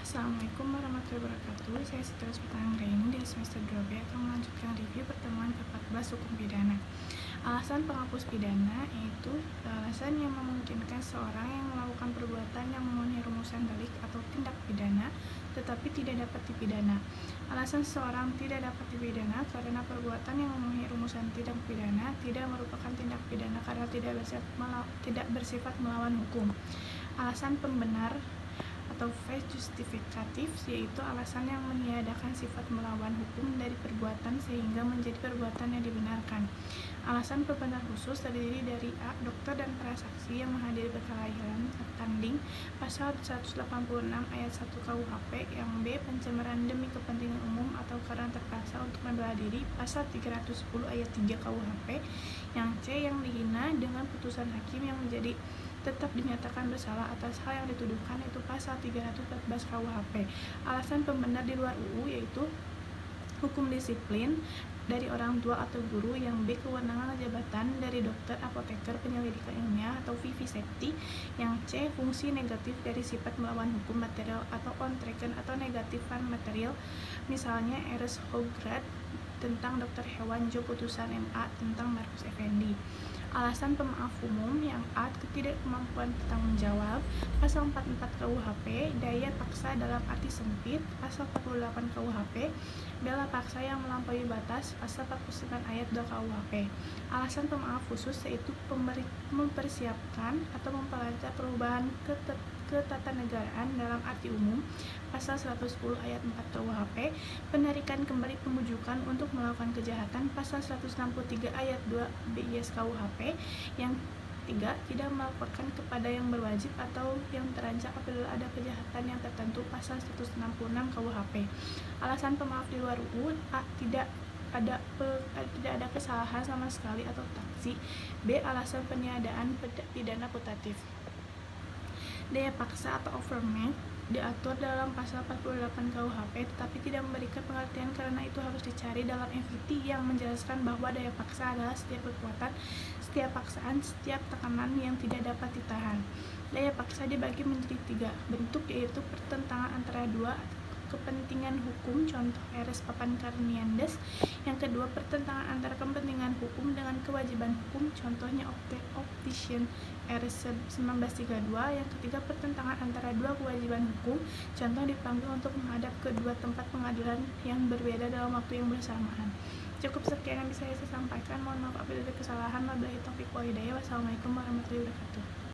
Assalamualaikum warahmatullahi wabarakatuh. Saya Siti Rosmita Anggraini dari semester 2B akan melanjutkan review pertemuan ke-14 hukum pidana. Alasan penghapus pidana yaitu alasan yang memungkinkan seorang yang melakukan perbuatan yang memenuhi rumusan delik atau tindak pidana tetapi tidak dapat dipidana. Alasan seseorang tidak dapat dipidana karena perbuatan yang memenuhi rumusan tindak pidana tidak merupakan tindak pidana karena tidak bersifat melawan hukum. Alasan pembenar atau face justifikatif yaitu alasan yang meniadakan sifat melawan hukum dari perbuatan sehingga menjadi perbuatan yang dibenarkan. Alasan pembenar khusus terdiri dari A. Dokter dan para saksi yang menghadiri perkelahian tanding pasal 186 ayat 1 KUHP, yang B. Pencemaran demi kepentingan umum atau karena terpaksa untuk membela diri pasal 310 ayat 3 KUHP, yang C. Yang dihina dengan putusan hakim yang menjadi tetap dinyatakan bersalah atas hal yang dituduhkan yaitu pasal 314 KUHP. Alasan pembenar di luar UU yaitu hukum disiplin dari orang tua atau guru, yang B. Kewenangan jabatan dari dokter, apoteker, penyelidikan ilmiah atau vivisecti, yang C. Fungsi negatif dari sifat melawan hukum material atau ontrekken atau negatifan material, misalnya Rs. Hograd tentang dokter hewan, Jo putusan MA tentang Markus Effendi. Alasan pemaaf umum yang A. Ketidakmampuan bertanggung jawab pasal 44 KUHP, daya paksa dalam arti sempit pasal 48 KUHP, bela paksa yang melampaui batas pasal 49 ayat 2 KUHP. Alasan pemaaf khusus yaitu mempersiapkan atau memperlancar perubahan ketatanegaraan dalam arti umum pasal 110 ayat 4 KUHP, penarikan kembali pembujukan untuk melakukan kejahatan pasal 163 ayat 2 BIS KUHP, yang 3. Tidak melaporkan kepada yang berwajib atau yang terancam apabila ada kejahatan yang tertentu pasal 166 KUHP. Alasan pemaaf di luar UU A. Tidak ada kesalahan sama sekali atau taksi. B. Alasan peniadaan pidana putatif. Daya paksa atau overmatch diatur dalam pasal 48 KUHP tetapi tidak memberikan pengertian karena itu harus dicari dalam FIT yang menjelaskan bahwa daya paksa adalah setiap kekuatan, setiap paksaan, setiap tekanan yang tidak dapat ditahan. Daya paksa dibagi menjadi 3 bentuk yaitu pertentangan antara dua kepentingan hukum, contoh Rs. Papan Karniandes. Yang kedua, pertentangan antara kepentingan hukum dengan kewajiban hukum, contohnya Optician Rs. 1932. Yang ketiga, pertentangan antara dua kewajiban hukum, contoh dipanggil untuk menghadap ke dua tempat pengadilan yang berbeda dalam waktu yang bersamaan. Cukup sekian yang bisa saya sampaikan. Mohon maaf apabila ada kesalahan. Wabillahi taufiq wal hidayah. Wassalamualaikum warahmatullahi wabarakatuh.